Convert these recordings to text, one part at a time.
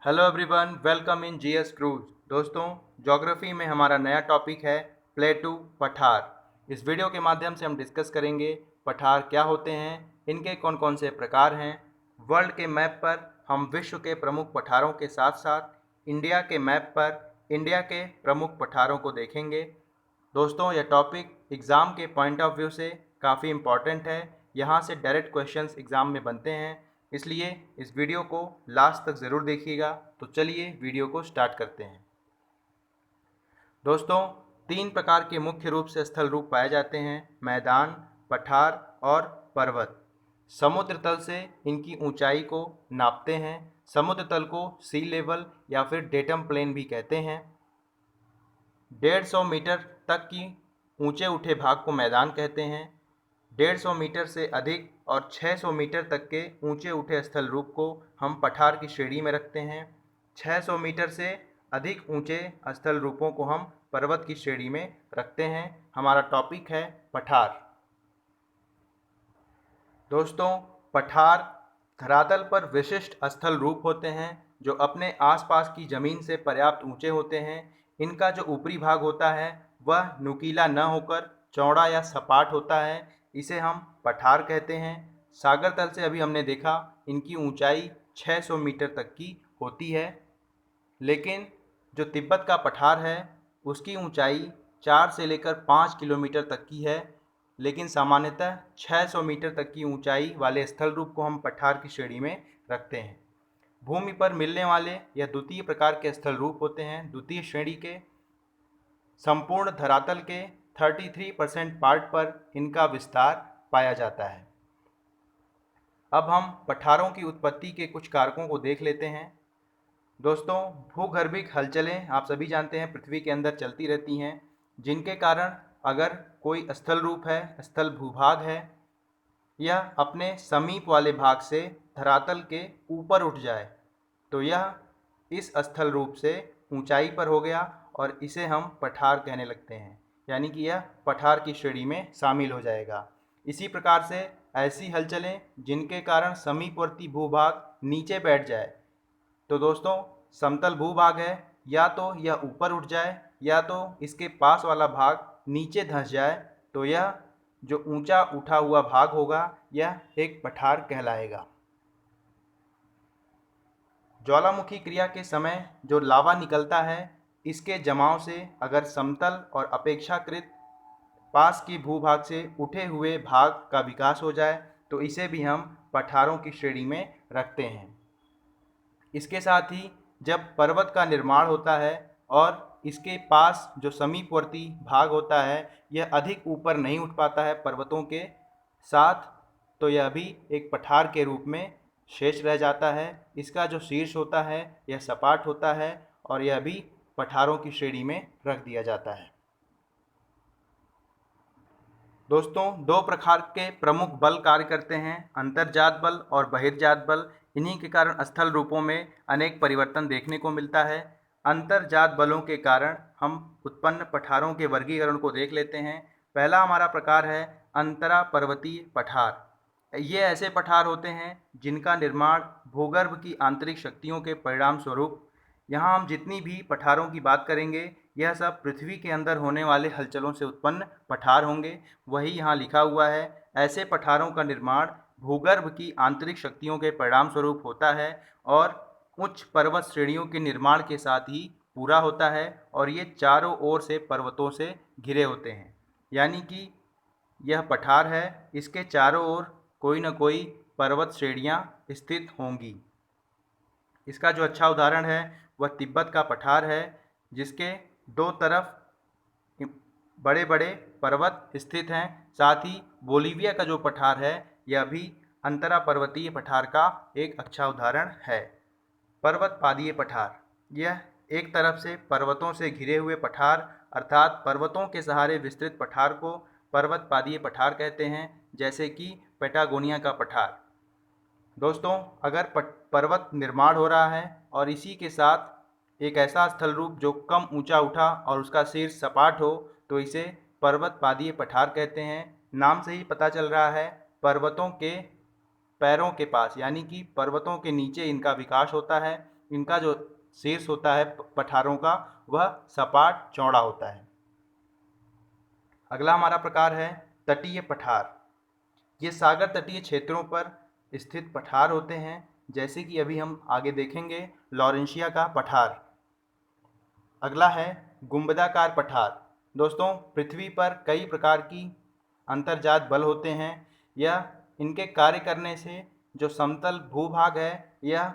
Hello everyone, welcome in GS cruise. दोस्तों, geography में हमारा नया टॉपिक है प्लेटू पठार। इस वीडियो के माध्यम से हम डिस्कस करेंगे पठार क्या होते हैं, इनके कौन कौन से प्रकार हैं। वर्ल्ड के मैप पर हम विश्व के प्रमुख पठारों के साथ साथ इंडिया के मैप पर इंडिया के प्रमुख पठारों को देखेंगे। दोस्तों, यह टॉपिक एग्ज़ाम के पॉइंट ऑफ व्यू से काफ़ी इम्पॉर्टेंट है। यहाँ से डायरेक्ट क्वेश्चंस एग्ज़ाम में बनते हैं, इसलिए इस वीडियो को लास्ट तक ज़रूर देखिएगा। तो चलिए वीडियो को स्टार्ट करते हैं। दोस्तों, तीन प्रकार के मुख्य रूप से स्थल रूप पाए जाते हैं: मैदान, पठार और पर्वत। समुद्र तल से इनकी ऊंचाई को नापते हैं। समुद्र तल को सी लेवल या फिर डेटम प्लेन भी कहते हैं। 150 मीटर तक की ऊंचे उठे भाग को मैदान कहते हैं। 150 मीटर से अधिक और 600 मीटर तक के ऊंचे उठे स्थल रूप को हम पठार की श्रेणी में रखते हैं। 600 मीटर से अधिक ऊंचे स्थल रूपों को हम पर्वत की श्रेणी में रखते हैं। हमारा टॉपिक है पठार। दोस्तों, पठार धरातल पर विशिष्ट स्थल रूप होते हैं जो अपने आसपास की ज़मीन से पर्याप्त ऊंचे होते हैं। इनका जो ऊपरी भाग होता है वह नुकीला न होकर चौड़ा या सपाट होता है, इसे हम पठार कहते हैं। सागर तल से अभी हमने देखा इनकी ऊंचाई 600 मीटर तक की होती है, लेकिन जो तिब्बत का पठार है उसकी ऊंचाई 4 से लेकर 5 किलोमीटर तक की है। लेकिन सामान्यतः 600 मीटर तक की ऊंचाई वाले स्थल रूप को हम पठार की श्रेणी में रखते हैं। भूमि पर मिलने वाले यह द्वितीय प्रकार के स्थल रूप होते हैं। द्वितीय श्रेणी के संपूर्ण धरातल के 33% पार्ट पर इनका विस्तार पाया जाता है। अब हम पठारों की उत्पत्ति के कुछ कारकों को देख लेते हैं। दोस्तों, भूगर्भिक हलचलें आप सभी जानते हैं पृथ्वी के अंदर चलती रहती हैं, जिनके कारण अगर कोई स्थल रूप है, स्थल भूभाग है, यह अपने समीप वाले भाग से धरातल के ऊपर उठ जाए तो यह इस स्थल रूप से ऊंचाई पर हो गया और इसे हम पठार कहने लगते हैं, यानी कि यह पठार की श्रेणी में शामिल हो जाएगा। इसी प्रकार से ऐसी हलचलें जिनके कारण समीपवर्ती भूभाग नीचे बैठ जाए, तो दोस्तों समतल भूभाग है, या तो यह ऊपर उठ जाए या तो इसके पास वाला भाग नीचे धंस जाए, तो यह जो ऊंचा उठा हुआ भाग होगा यह एक पठार कहलाएगा। ज्वालामुखी क्रिया के समय जो लावा निकलता है, इसके जमाव से अगर समतल और अपेक्षाकृत पास की भूभाग से उठे हुए भाग का विकास हो जाए तो इसे भी हम पठारों की श्रेणी में रखते हैं। इसके साथ ही जब पर्वत का निर्माण होता है और इसके पास जो समीपवर्ती भाग होता है यह अधिक ऊपर नहीं उठ पाता है पर्वतों के साथ, तो यह भी एक पठार के रूप में शेष रह जाता है। इसका जो शीर्ष होता है यह सपाट होता है और यह भी पठारों की श्रेणी में रख दिया जाता है। दोस्तों, दो प्रकार के प्रमुख बल कार्य करते हैं: अंतर्जात बल और बहिर्जात बल। इन्हीं के कारण स्थल रूपों में अनेक परिवर्तन देखने को मिलता है। अंतर्जात बलों के कारण हम उत्पन्न पठारों के वर्गीकरण को देख लेते हैं। पहला हमारा प्रकार है अंतरा पर्वतीय पठार। ये ऐसे पठार होते हैं जिनका निर्माण भूगर्भ की आंतरिक शक्तियों के परिणाम स्वरूप, यहाँ हम जितनी भी पठारों की बात करेंगे यह सब पृथ्वी के अंदर होने वाले हलचलों से उत्पन्न पठार होंगे, वही यहाँ लिखा हुआ है। ऐसे पठारों का निर्माण भूगर्भ की आंतरिक शक्तियों के परिणाम स्वरूप होता है और उच्च पर्वत श्रेणियों के निर्माण के साथ ही पूरा होता है, और ये चारों ओर से पर्वतों से घिरे होते हैं। यानी कि यह पठार है, इसके चारों ओर कोई न कोई पर्वत श्रेणियाँ स्थित होंगी। इसका जो अच्छा उदाहरण है वह तिब्बत का पठार है, जिसके दो तरफ बड़े बड़े पर्वत स्थित हैं। साथ ही बोलीविया का जो पठार है यह भी अंतरा पर्वतीय पठार का एक अच्छा उदाहरण है। पर्वत पादीय पठार, यह एक तरफ से पर्वतों से घिरे हुए पठार अर्थात पर्वतों के सहारे विस्तृत पठार को पर्वत पादीय पठार कहते हैं, जैसे कि पैटागोनिया का पठार। दोस्तों, अगर पर्वत निर्माण हो रहा है और इसी के साथ एक ऐसा स्थल रूप जो कम ऊंचा उठा और उसका शीर्ष सपाट हो, तो इसे पर्वत पादीय पठार कहते हैं। नाम से ही पता चल रहा है पर्वतों के पैरों के पास, यानी कि पर्वतों के नीचे इनका विकास होता है, इनका जो शीर्ष होता है पठारों का वह सपाट चौड़ा होता है। अगला हमारा प्रकार है तटीय पठार। ये सागर तटीय क्षेत्रों पर स्थित पठार होते हैं, जैसे कि अभी हम आगे देखेंगे लॉरेंशिया का पठार। अगला है गुंबदाकार पठार। दोस्तों, पृथ्वी पर कई प्रकार की अंतर्जात बल होते हैं। यह इनके कार्य करने से जो समतल भूभाग है यह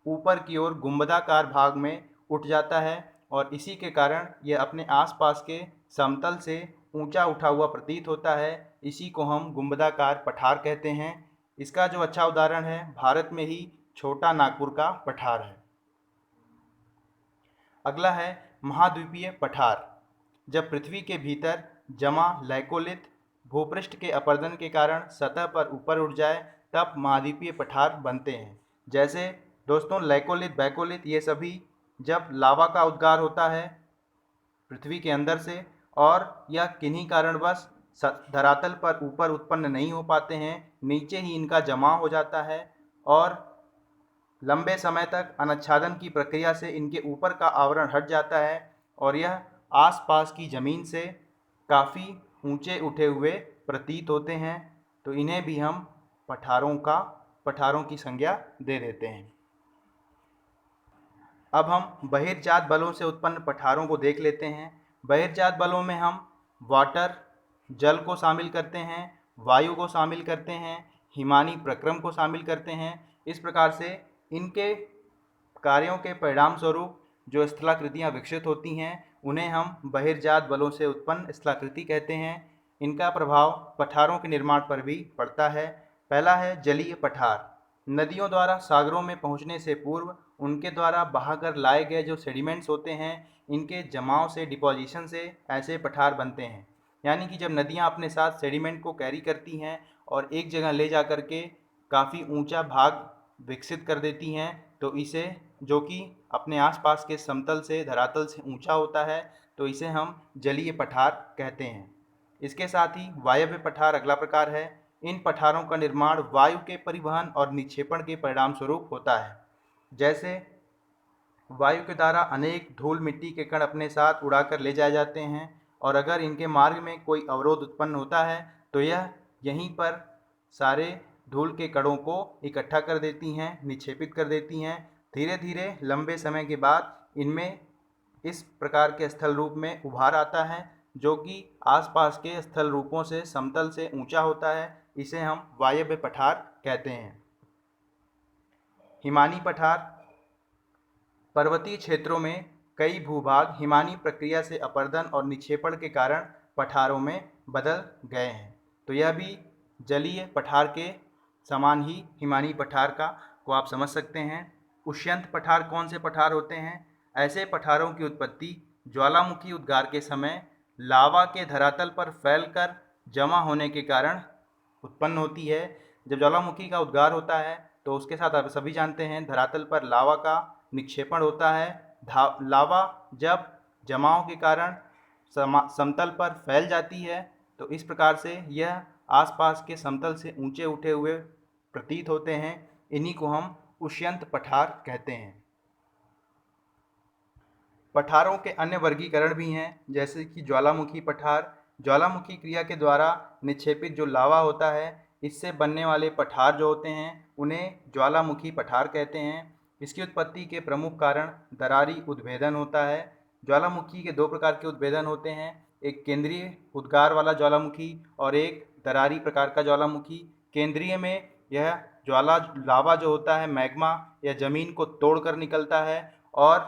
ऊपर की ओर गुंबदाकार भाग में उठ जाता है और इसी के कारण यह अपने आसपास के समतल से ऊंचा उठा हुआ प्रतीत होता है। इसी को हम गुंबदाकार पठार कहते हैं। इसका जो अच्छा उदाहरण है भारत में ही छोटा नागपुर का पठार है। अगला है महाद्वीपीय पठार। जब पृथ्वी के भीतर जमा लैकोलिथ भूपृष्ठ के अपरदन के कारण सतह पर ऊपर उठ जाए तब महाद्वीपीय पठार बनते हैं। जैसे दोस्तों लैकोलिथ, बैकोलिथ ये सभी जब लावा का उद्गार होता है पृथ्वी के अंदर से और यह किन्हीं कारणवश धरातल पर ऊपर उत्पन्न नहीं हो पाते हैं, नीचे ही इनका जमाव हो जाता है और लंबे समय तक अनच्छादन की प्रक्रिया से इनके ऊपर का आवरण हट जाता है और यह आसपास की ज़मीन से काफ़ी ऊंचे उठे हुए प्रतीत होते हैं। तो इन्हें भी हम पठारों की संज्ञा दे देते हैं। अब हम बहिर्जात बलों से उत्पन्न पठारों को देख लेते हैं। बहिर्जात बलों में हम वाटर, जल को शामिल करते हैं, वायु को शामिल करते हैं, हिमानी प्रक्रम को शामिल करते हैं। इस प्रकार से इनके कार्यों के परिणाम स्वरूप जो स्थलाकृतियाँ विकसित होती हैं उन्हें हम बहिर्जात बलों से उत्पन्न स्थलाकृति कहते हैं। इनका प्रभाव पठारों के निर्माण पर भी पड़ता है। पहला है जलीय पठार। नदियों द्वारा सागरों में पहुंचने से पूर्व उनके द्वारा बहाकर लाए गए जो सेडिमेंट्स होते हैं इनके जमाव से, डिपोजिशन से ऐसे पठार बनते हैं। यानी कि जब नदियां अपने साथ सेडिमेंट को कैरी करती हैं और एक जगह ले जा कर के काफ़ी ऊंचा भाग विकसित कर देती हैं, तो इसे, जो कि अपने आसपास के समतल से, धरातल से ऊंचा होता है, तो इसे हम जलीय पठार कहते हैं। इसके साथ ही वायव्य पठार अगला प्रकार है। इन पठारों का निर्माण वायु के परिवहन और निक्षेपण के परिणाम स्वरूप होता है। जैसे वायु के द्वारा अनेक धूल मिट्टी के कण अपने साथ उड़ाकर ले जाए जाते हैं और अगर इनके मार्ग में कोई अवरोध उत्पन्न होता है तो यह यहीं पर सारे धूल के कणों को इकट्ठा कर देती हैं, निक्षेपित कर देती हैं। धीरे धीरे लंबे समय के बाद इनमें इस प्रकार के स्थल रूप में उभार आता है जो कि आसपास के स्थल रूपों से, समतल से ऊंचा होता है। इसे हम वायव्य पठार कहते हैं। हिमानी पठार। पर्वतीय क्षेत्रों में कई भूभाग हिमानी प्रक्रिया से अपरदन और निक्षेपण के कारण पठारों में बदल गए हैं, तो यह भी जलीय पठार के समान ही हिमानी पठार को आप समझ सकते हैं। उष्यंत पठार कौन से पठार होते हैं? ऐसे पठारों की उत्पत्ति ज्वालामुखी उद्गार के समय लावा के धरातल पर फैलकर जमा होने के कारण उत्पन्न होती है। जब ज्वालामुखी का उद्गार होता है तो उसके साथ आप सभी जानते हैं धरातल पर लावा का निक्षेपण होता है। लावा जब जमाव के कारण समतल पर फैल जाती है तो इस प्रकार से यह आसपास के समतल से ऊंचे उठे हुए प्रतीत होते हैं। इन्हीं को हम उष्यंत पठार कहते हैं। पठारों के अन्य वर्गीकरण भी हैं, जैसे कि ज्वालामुखी पठार। ज्वालामुखी क्रिया के द्वारा निक्षेपित जो लावा होता है इससे बनने वाले पठार जो होते हैं उन्हें ज्वालामुखी पठार कहते हैं। इसकी उत्पत्ति के प्रमुख कारण दरारी उद्भेदन होता है। ज्वालामुखी के दो प्रकार के उद्भेदन होते हैं, एक केंद्रीय उद्गार वाला ज्वालामुखी और एक दरारी प्रकार का ज्वालामुखी। केंद्रीय में यह लावा जो होता है मैग्मा या ज़मीन को तोड़कर निकलता है और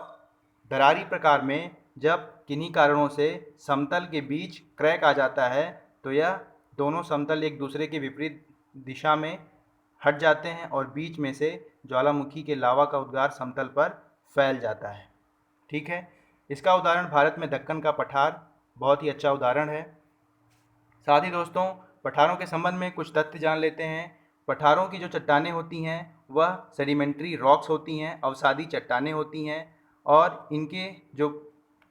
दरारी प्रकार में जब किन्हीं कारणों से समतल के बीच क्रैक आ जाता है तो यह दोनों समतल एक दूसरे के विपरीत दिशा में हट जाते हैं और बीच में से ज्वालामुखी के लावा का उद्गार समतल पर फैल जाता है। ठीक है, इसका उदाहरण भारत में दक्कन का पठार बहुत ही अच्छा उदाहरण है। साथ ही दोस्तों, पठारों के संबंध में कुछ तथ्य जान लेते हैं। पठारों की जो चट्टानें होती हैं वह सेडिमेंट्री रॉक्स होती हैं, अवसादी चट्टानें होती हैं और इनके जो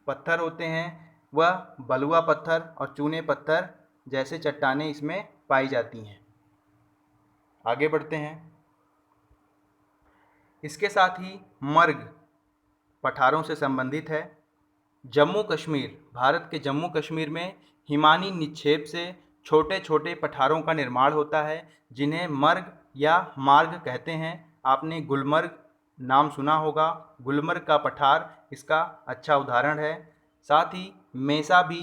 पत्थर होते हैं वह बलुआ पत्थर और चूने पत्थर जैसे चट्टानें इसमें पाई जाती हैं। आगे बढ़ते हैं। इसके साथ ही मर्ग पठारों से संबंधित है। जम्मू कश्मीर, भारत के जम्मू कश्मीर में हिमानी निक्षेप से छोटे छोटे पठारों का निर्माण होता है जिन्हें मर्ग या मार्ग कहते हैं। आपने गुलमर्ग नाम सुना होगा, गुलमर्ग का पठार इसका अच्छा उदाहरण है। साथ ही मेसा भी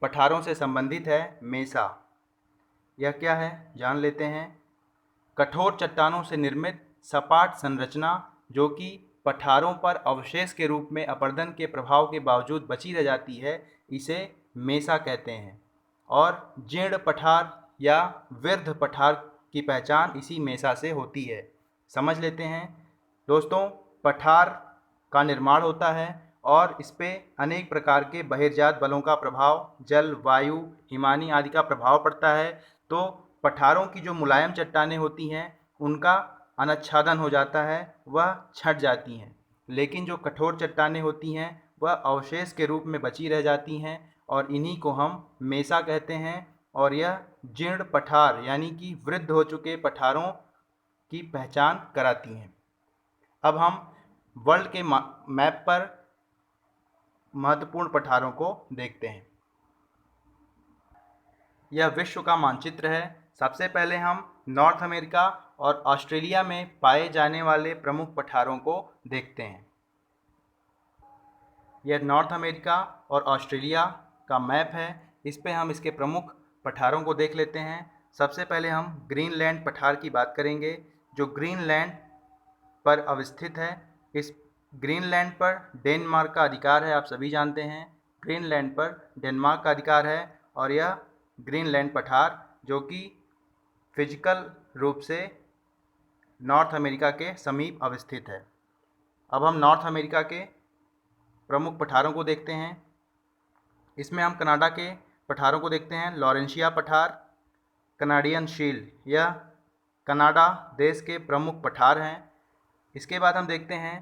पठारों से संबंधित है। मेसा यह क्या है जान लेते हैं। कठोर चट्टानों से निर्मित सपाट संरचना जो कि पठारों पर अवशेष के रूप में अपरदन के प्रभाव के बावजूद बची रह जाती है, इसे मेसा कहते हैं। और जीर्ण पठार या वृद्ध पठार की पहचान इसी मेसा से होती है। समझ लेते हैं दोस्तों, पठार का निर्माण होता है और इस पे अनेक प्रकार के बहिर्जात बलों का प्रभाव, जल, वायु, हिमानी आदि का प्रभाव पड़ता है। तो पठारों की जो मुलायम चट्टानें होती हैं उनका अनच्छादन हो जाता है, वह छँट जाती हैं। लेकिन जो कठोर चट्टानें होती हैं वह अवशेष के रूप में बची रह जाती हैं और इन्हीं को हम मेसा कहते हैं। और यह जीर्ण पठार यानी कि वृद्ध हो चुके पठारों की पहचान कराती हैं। अब हम वर्ल्ड के मैप पर महत्वपूर्ण पठारों को देखते हैं। यह विश्व का मानचित्र है। सबसे पहले हम नॉर्थ अमेरिका और ऑस्ट्रेलिया में पाए जाने वाले प्रमुख पठारों को देखते हैं। यह नॉर्थ अमेरिका और ऑस्ट्रेलिया का मैप है। इस पे हम इसके प्रमुख पठारों को देख लेते हैं। सबसे पहले हम ग्रीनलैंड पठार की बात करेंगे जो ग्रीनलैंड पर अवस्थित है। इस ग्रीनलैंड पर डेनमार्क का अधिकार है, आप सभी जानते हैं। ग्रीनलैंड पर डेनमार्क का अधिकार है और यह ग्रीनलैंड पठार जो कि फिजिकल रूप से नॉर्थ अमेरिका के समीप अवस्थित है। अब हम नॉर्थ अमेरिका के प्रमुख पठारों को देखते हैं। इसमें हम कनाडा के पठारों को देखते हैं। लॉरेंशिया पठार, कनाडियन शील्ड, यह कनाडा देश के प्रमुख पठार हैं। इसके बाद हम देखते हैं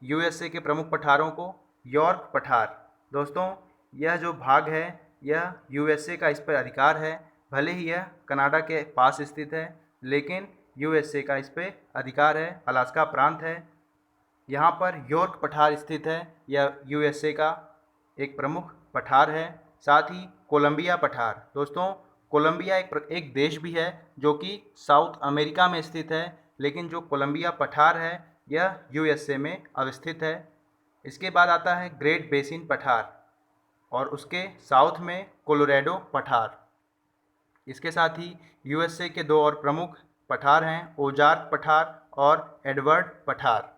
यूएसए के प्रमुख पठारों को। यॉर्क पठार, दोस्तों यह जो भाग है यह यूएसए का इस पर अधिकार है। भले ही यह कनाडा के पास स्थित है लेकिन यूएसए का इस पर अधिकार है। अलास्का प्रांत है, यहाँ पर यॉर्क पठार स्थित है। यह यूएसए का एक प्रमुख पठार है। साथ ही कोलंबिया पठार, दोस्तों कोलंबिया एक देश भी है जो कि साउथ अमेरिका में स्थित है, लेकिन जो कोलंबिया पठार है यह यूएसए में अवस्थित है। इसके बाद आता है ग्रेट बेसिन पठार और उसके साउथ में कोलोराडो पठार। इसके साथ ही यूएसए के दो और प्रमुख पठार हैं, ओजार्क पठार और एडवर्ड पठार।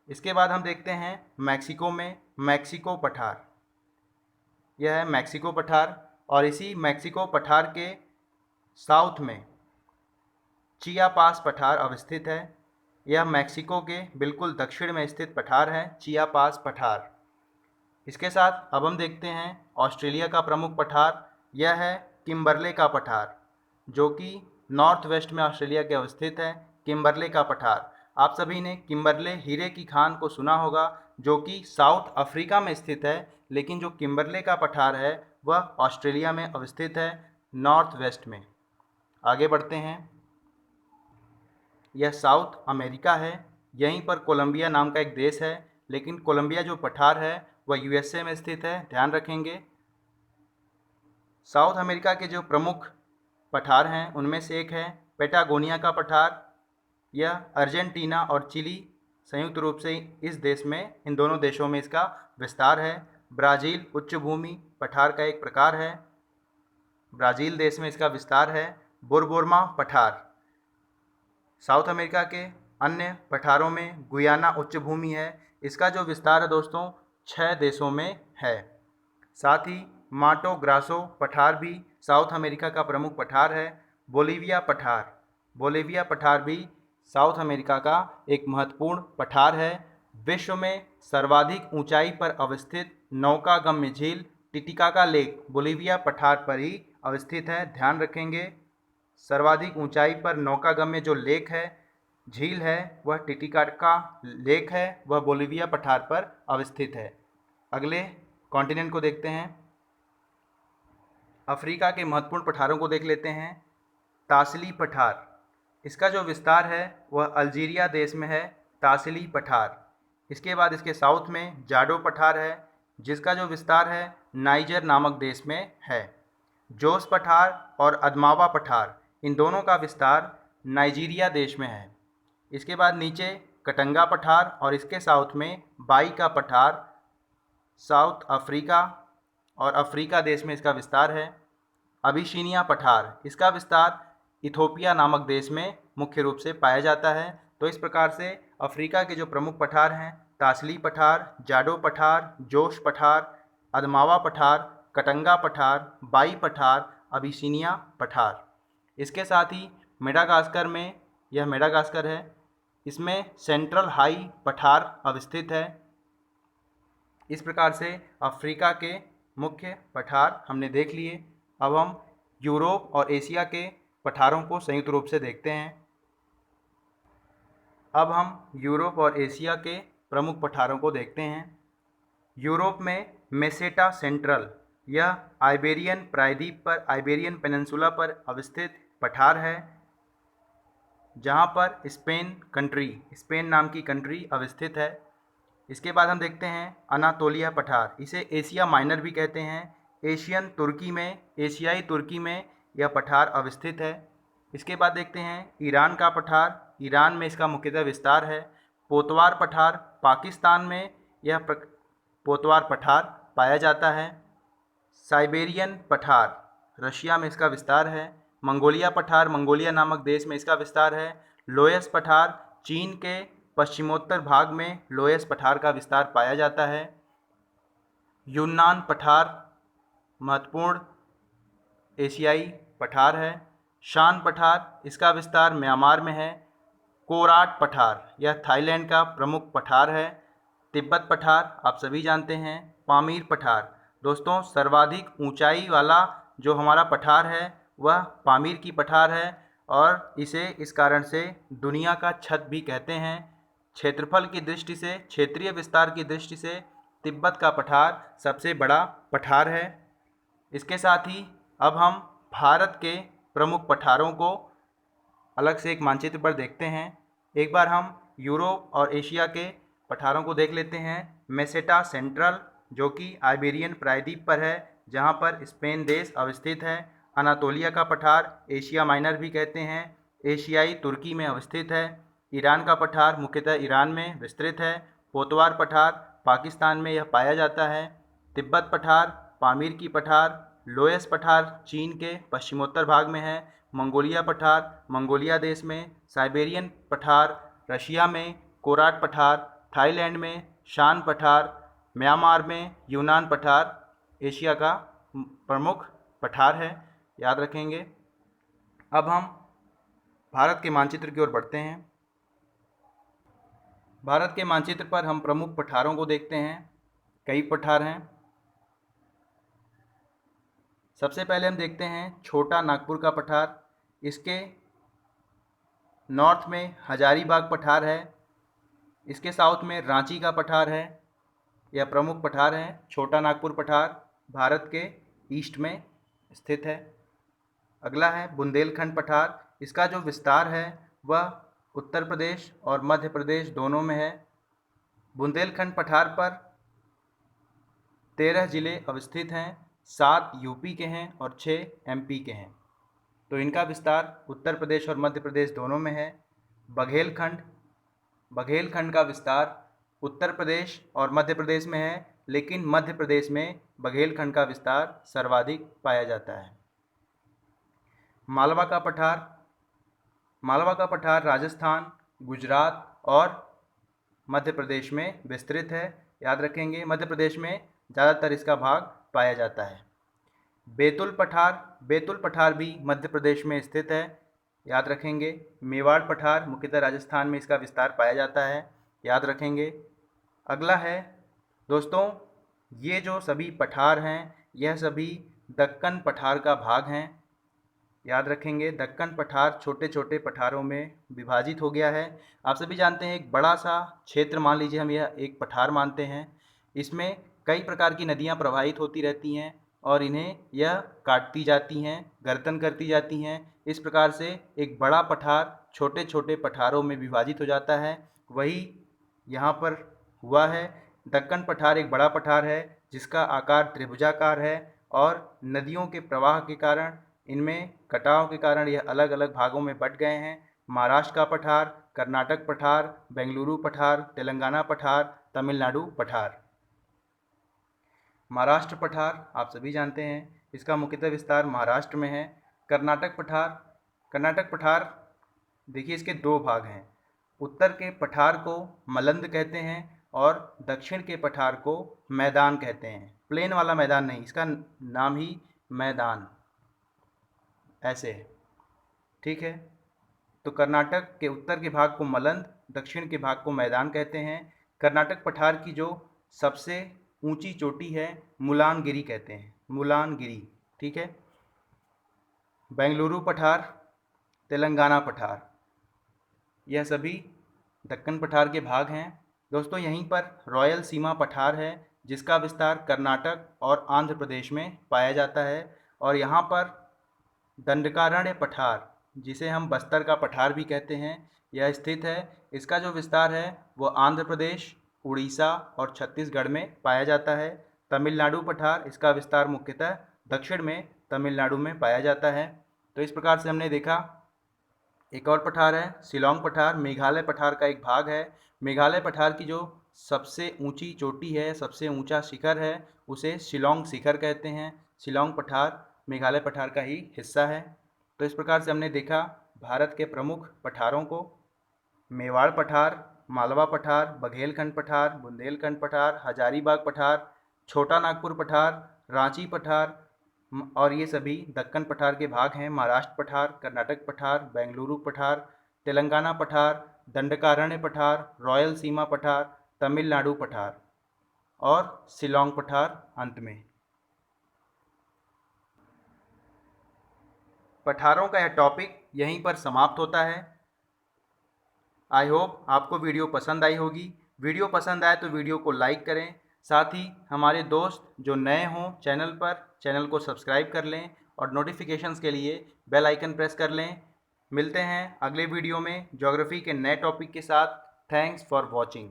इसके बाद हम देखते हैं मैक्सिको में मैक्सिको पठार। यह है मैक्सिको पठार और इसी मैक्सिको पठार के साउथ में चियापास पठार अवस्थित है। यह मैक्सिको के बिल्कुल दक्षिण में स्थित पठार है, चियापास पठार। इसके साथ अब हम देखते हैं ऑस्ट्रेलिया का प्रमुख पठार। यह है किम्बरले का पठार जो कि नॉर्थ वेस्ट में ऑस्ट्रेलिया के अवस्थित है। किम्बरले का पठार, आप सभी ने किम्बरले हीरे की खान को सुना होगा जो कि साउथ अफ्रीका में स्थित है, लेकिन जो किम्बरले का पठार है वह ऑस्ट्रेलिया में अवस्थित है, नॉर्थ वेस्ट में। आगे बढ़ते हैं, यह साउथ अमेरिका है। यहीं पर कोलंबिया नाम का एक देश है, लेकिन कोलंबिया जो पठार है वह यूएसए में स्थित है, ध्यान रखेंगे। साउथ अमेरिका के जो प्रमुख पठार हैं उनमें से एक है पेटागोनिया का पठार। यह अर्जेंटीना और चिली संयुक्त रूप से इस देश में, इन दोनों देशों में इसका विस्तार है। ब्राज़ील उच्च भूमि पठार का एक प्रकार है, ब्राज़ील देश में इसका विस्तार है। बोरबोरमा पठार, साउथ अमेरिका के अन्य पठारों में गुयाना उच्च भूमि है। इसका जो विस्तार है दोस्तों 6 देशों में है। साथ ही माटो ग्रासो पठार भी साउथ अमेरिका का प्रमुख पठार है। बोलिविया पठार, बोलिविया पठार भी साउथ अमेरिका का एक महत्वपूर्ण पठार है। विश्व में सर्वाधिक ऊंचाई पर अवस्थित नौकागम्य झील टिटिकाका लेक बोलिविया पठार पर ही अवस्थित है, ध्यान रखेंगे। सर्वाधिक ऊंचाई पर नौकागम्य जो लेक है, झील है, वह टिटिकाका लेक है, वह बोलिविया पठार पर अवस्थित है। अगले कॉन्टिनेंट को देखते हैं, अफ्रीका के महत्वपूर्ण पठारों को देख लेते हैं। तासली पठार, इसका जो विस्तार है वह अल्जीरिया देश में है। तासली पठार, इसके बाद इसके साउथ में जाडो पठार है, जिसका जो विस्तार है नाइजर नामक देश में है। जोस पठार और अदमावा पठार, इन दोनों का विस्तार नाइजीरिया देश में है। इसके बाद नीचे कटंगा पठार और इसके साउथ में बाई का पठार, साउथ अफ्रीका और अफ्रीका देश में इसका विस्तार है। अबिशीनिया पठार, इसका विस्तार इथोपिया नामक देश में मुख्य रूप से पाया जाता है। तो इस प्रकार से अफ्रीका के जो प्रमुख पठार हैं, तासली पठार, जाडो पठार, जोश पठार, अदमावा पठार, कटंगा पठार, बाई पठार, अबिसीनिया पठार। इसके साथ ही मेडागास्कर में, यह मेडागास्कर है, इसमें सेंट्रल हाई पठार अवस्थित है। इस प्रकार से अफ्रीका के मुख्य पठार हमने देख लिए। अब हम यूरोप और एशिया के पठारों को संयुक्त रूप से देखते हैं। अब हम यूरोप और एशिया के प्रमुख पठारों को देखते हैं। यूरोप में मेसेटा सेंट्रल, यह आइबेरियन प्रायद्वीप पर, आइबेरियन पेनिनसुला पर अवस्थित पठार है, जहाँ पर स्पेन नाम की कंट्री अवस्थित है। इसके बाद हम देखते हैं अनातोलिया पठार, इसे एशिया माइनर भी कहते हैं। एशियाई तुर्की में यह पठार अवस्थित है। इसके बाद देखते हैं ईरान का पठार, ईरान में इसका मुख्यतः विस्तार है। पोतवार पठार, पाकिस्तान में यह पोतवार पठार पाया जाता है। साइबेरियन पठार, रशिया में इसका विस्तार है। मंगोलिया पठार, मंगोलिया नामक देश में इसका विस्तार है। लोयस पठार, चीन के पश्चिमोत्तर भाग में लोयस पठार का विस्तार पाया जाता है। यूनान पठार महत्वपूर्ण एशियाई पठार है। शान पठार, इसका विस्तार म्यांमार में है। कोराट पठार, यह थाईलैंड का प्रमुख पठार है। तिब्बत पठार आप सभी जानते हैं। पामीर पठार, दोस्तों सर्वाधिक ऊंचाई वाला जो हमारा पठार है वह पामीर की पठार है, और इसे इस कारण से दुनिया का छत भी कहते हैं। क्षेत्रफल की दृष्टि से, क्षेत्रीय विस्तार की दृष्टि से तिब्बत का पठार सबसे बड़ा पठार है। इसके साथ ही अब हम भारत के प्रमुख पठारों को अलग से एक मानचित्र पर देखते हैं। एक बार हम यूरोप और एशिया के पठारों को देख लेते हैं। मेसेटा सेंट्रल, जो कि आइबेरियन प्रायद्वीप पर है, जहाँ पर स्पेन देश अवस्थित है। अनातोलिया का पठार, एशिया माइनर भी कहते हैं, एशियाई तुर्की में अवस्थित है। ईरान का पठार मुख्यतः ईरान में विस्तृत है। पोतवार पठार पाकिस्तान में यह पाया जाता है। तिब्बत पठार, पामीर की पठार, लोयस पठार चीन के पश्चिमोत्तर भाग में है। मंगोलिया पठार मंगोलिया देश में। साइबेरियन पठार रशिया में। कोराट पठार थाईलैंड में। शान पठार म्यांमार में। यूनान पठार एशिया का प्रमुख पठार है, याद रखेंगे। अब हम भारत के मानचित्र की ओर बढ़ते हैं। भारत के मानचित्र पर हम प्रमुख पठारों को देखते हैं। कई पठार हैं। सबसे पहले हम देखते हैं छोटा नागपुर का पठार। इसके नॉर्थ में हजारीबाग पठार है। इसके साउथ में रांची का पठार है। यह प्रमुख पठार है। छोटा नागपुर पठार भारत के ईस्ट में स्थित है। अगला है बुंदेलखंड पठार। इसका जो विस्तार है वह उत्तर प्रदेश और मध्य प्रदेश दोनों में है। बुंदेलखंड पठार पर 13 ज़िले अवस्थित हैं। 7 यूपी के हैं और 6 एमपी के हैं। तो इनका विस्तार उत्तर प्रदेश और मध्य प्रदेश दोनों में है। बघेलखंड का विस्तार उत्तर प्रदेश और मध्य प्रदेश में है, लेकिन मध्य प्रदेश में बघेलखंड का विस्तार सर्वाधिक पाया जाता है। मालवा का पठार राजस्थान, गुजरात और मध्य प्रदेश में विस्तृत है, याद रखेंगे। मध्य प्रदेश में ज़्यादातर इसका भाग पाया जाता है। बैतुल पठार भी मध्य प्रदेश में स्थित है, याद रखेंगे। मेवाड़ पठार मुख्यतः राजस्थान में इसका विस्तार पाया जाता है, याद रखेंगे। अगला है दोस्तों, ये जो सभी पठार हैं यह सभी दक्कन पठार का भाग हैं, याद रखेंगे। दक्कन पठार छोटे छोटे पठारों में विभाजित हो गया है। आप सभी जानते हैं एक बड़ा सा क्षेत्र मान लीजिए हम यह एक पठार मानते हैं। इसमें कई प्रकार की नदियाँ प्रवाहित होती रहती हैं और इन्हें यह काटती जाती हैं, गर्तन करती जाती हैं। इस प्रकार से एक बड़ा पठार छोटे छोटे पठारों में विभाजित हो जाता है। वही यहाँ पर हुआ है। दक्कन पठार एक बड़ा पठार है जिसका आकार त्रिभुजाकार है और नदियों के प्रवाह के कारण, इनमें कटाव के कारण यह अलग अलग भागों में बँट गए हैं। महाराष्ट्र का पठार, कर्नाटक पठार, बेंगलुरु पठार, तेलंगाना पठार, तमिलनाडु पठार। महाराष्ट्र पठार आप सभी जानते हैं, इसका मुख्यतः विस्तार महाराष्ट्र में है। कर्नाटक पठार देखिए, इसके दो भाग हैं। उत्तर के पठार को मलंद कहते हैं और दक्षिण के पठार को मैदान कहते हैं। प्लेन वाला मैदान नहीं, इसका नाम ही मैदान ऐसे है, ठीक है। तो कर्नाटक के उत्तर के भाग को मलंद, दक्षिण के भाग को मैदान कहते हैं। कर्नाटक पठार की जो सबसे ऊंची चोटी है मुलानगिरी कहते हैं, मुलानगिरी, ठीक है। बेंगलुरु पठार, तेलंगाना पठार, यह सभी दक्कन पठार के भाग हैं। दोस्तों, यहीं पर रॉयल सीमा पठार है जिसका विस्तार कर्नाटक और आंध्र प्रदेश में पाया जाता है। और यहाँ पर दंडकारण्य पठार, जिसे हम बस्तर का पठार भी कहते हैं, यह स्थित है। इसका जो विस्तार है वो आंध्र प्रदेश, उड़ीसा और छत्तीसगढ़ में पाया जाता है। तमिलनाडु पठार, इसका विस्तार मुख्यतः दक्षिण में तमिलनाडु में पाया जाता है। तो इस प्रकार से हमने देखा। एक और पठार है शिलांग पठार, मेघालय पठार का एक भाग है। मेघालय पठार की जो सबसे ऊंची चोटी है, सबसे ऊंचा शिखर है, उसे शिलांग शिखर कहते हैं। शिलांग पठार मेघालय पठार का ही हिस्सा है। तो इस प्रकार से हमने देखा भारत के प्रमुख पठारों को। मेवाड़ पठार, मालवा पठार, बघेलखंड पठार, बुंदेलखंड पठार, हजारीबाग पठार, छोटा नागपुर पठार, रांची पठार और ये सभी दक्कन पठार के भाग हैं। महाराष्ट्र पठार, कर्नाटक पठार, बेंगलुरु पठार, तेलंगाना पठार, दंडकारण्य पठार, रॉयल सीमा पठार, तमिलनाडु पठार और शिलांग पठार अंत में। पठारों का यह टॉपिक यहीं पर समाप्त होता है। आई होप आपको वीडियो पसंद आई होगी। वीडियो पसंद आए तो वीडियो को लाइक करें। साथ ही हमारे दोस्त जो नए हों चैनल पर, चैनल को सब्सक्राइब कर लें और नोटिफिकेशंस के लिए बेल आइकन प्रेस कर लें। मिलते हैं अगले वीडियो में ज्योग्राफी के नए टॉपिक के साथ। Thanks for watching.